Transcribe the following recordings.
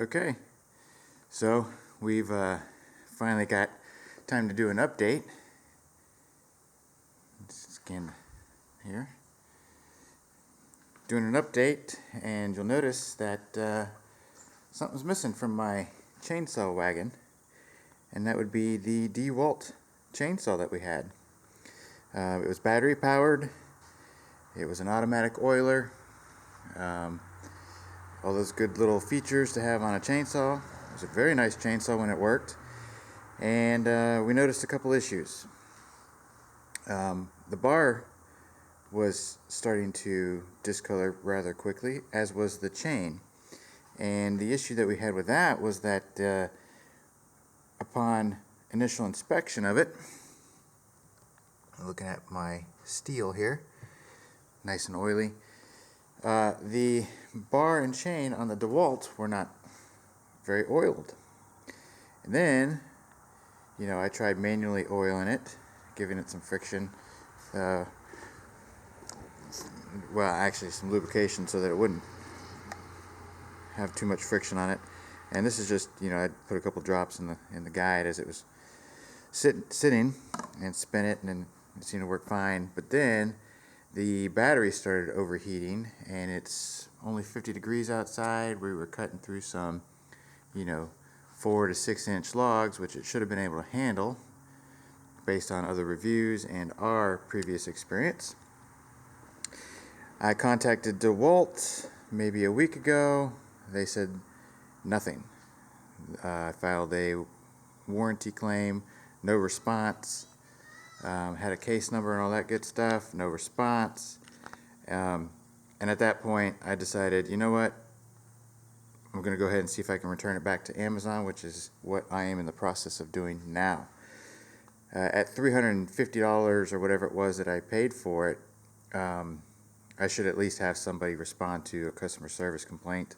Okay, so we've finally got time to do an update. Let's scan here. Doing an update, and you'll notice that something's missing from my chainsaw wagon, and that would be the Dewalt chainsaw that we had. It was battery powered, it was an automatic oiler, all those good little features to have on a chainsaw. It was a very nice chainsaw when it worked, and we noticed a couple issues. The bar was starting to discolor rather quickly, as was the chain. And the issue that we had with that was that upon initial inspection of it, looking at my Stihl here, nice and oily, the bar and chain on the Dewalt were not very oiled. And then, I tried manually oiling it, giving it some friction, well, actually some lubrication so that it wouldn't have too much friction on it. And this is just, I put a couple drops in the guide as it was sitting, and spin it, and then it seemed to work fine. But then the battery started overheating, and it's only 50 degrees outside. We were cutting through some 4 to 6 inch logs, which it should have been able to handle based on other reviews and our previous experience. I contacted Dewalt maybe a week ago. They said nothing. I filed a warranty claim, no response. Had a case number and all that good stuff, no response. And at that point, I decided, you know what? I'm going to go ahead and see if I can return it back to Amazon, which is what I am in the process of doing now. At $350 or whatever it was that I paid for it, I should at least have somebody respond to a customer service complaint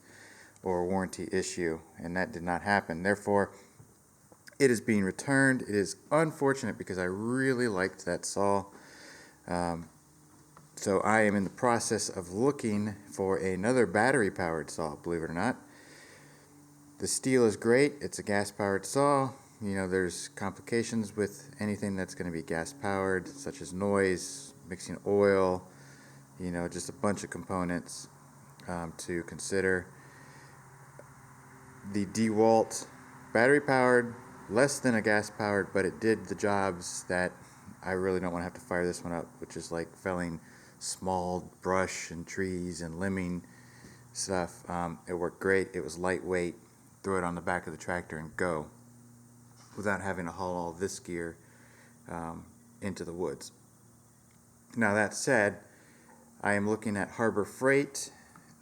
or a warranty issue, and that did not happen. Therefore, it is being returned. It is unfortunate because I really liked that saw. So I am in the process of looking for another battery-powered saw, believe it or not. The Stihl is great. It's a gas-powered saw. There's complications with anything that's going to be gas-powered, such as noise, mixing oil, just a bunch of components to consider. The Dewalt battery-powered, less than a gas-powered, but it did the jobs that I really don't want to have to fire this one up, which is like felling small brush and trees and limbing stuff. It worked great. It was lightweight. Throw it on the back of the tractor and go, without having to haul all this gear into the woods. Now that said, I am looking at Harbor Freight.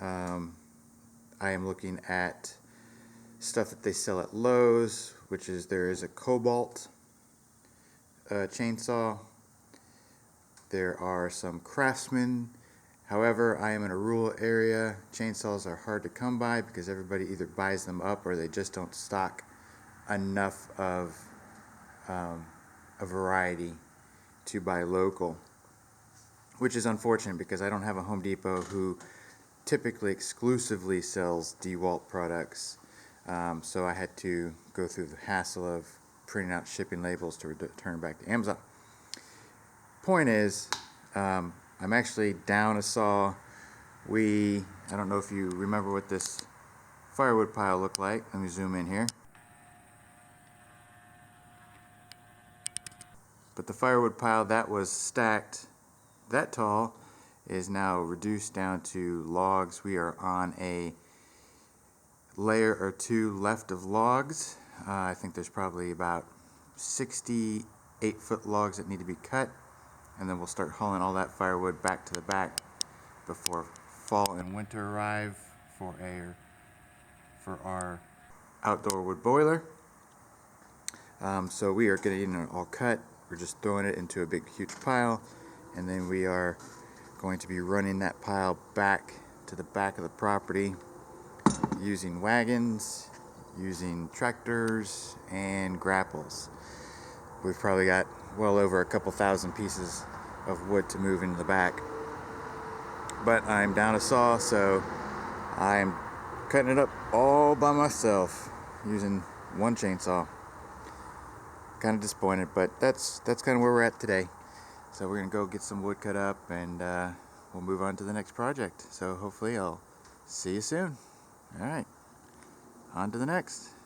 I am looking at stuff that they sell at Lowe's, which is there is a Cobalt chainsaw. There are some Craftsman. However, I am in a rural area. Chainsaws are hard to come by because everybody either buys them up or they just don't stock enough of a variety to buy local, which is unfortunate because I don't have a Home Depot who typically exclusively sells Dewalt products. So I had to go through the hassle of printing out shipping labels to return back to Amazon. Point is, I'm actually down a saw. I don't know if you remember what this firewood pile looked like. Let me zoom in here. But the firewood pile that was stacked that tall is now reduced down to logs. We are on a layer or two left of logs. I think there's probably about 60 8-foot logs that need to be cut, and then we'll start hauling all that firewood back to the back before fall and winter arrive for our outdoor wood boiler. So we are getting it all cut. We're just throwing it into a big huge pile, and then we are going to be running that pile back to the back of the property using wagons, using tractors, and grapples. We've probably got well over a couple thousand pieces of wood to move into the back. But I'm down a saw, so I'm cutting it up all by myself using one chainsaw. Kind of disappointed, but that's kind of where we're at today. So we're gonna go get some wood cut up, and we'll move on to the next project. So hopefully I'll see you soon. All right, on to the next.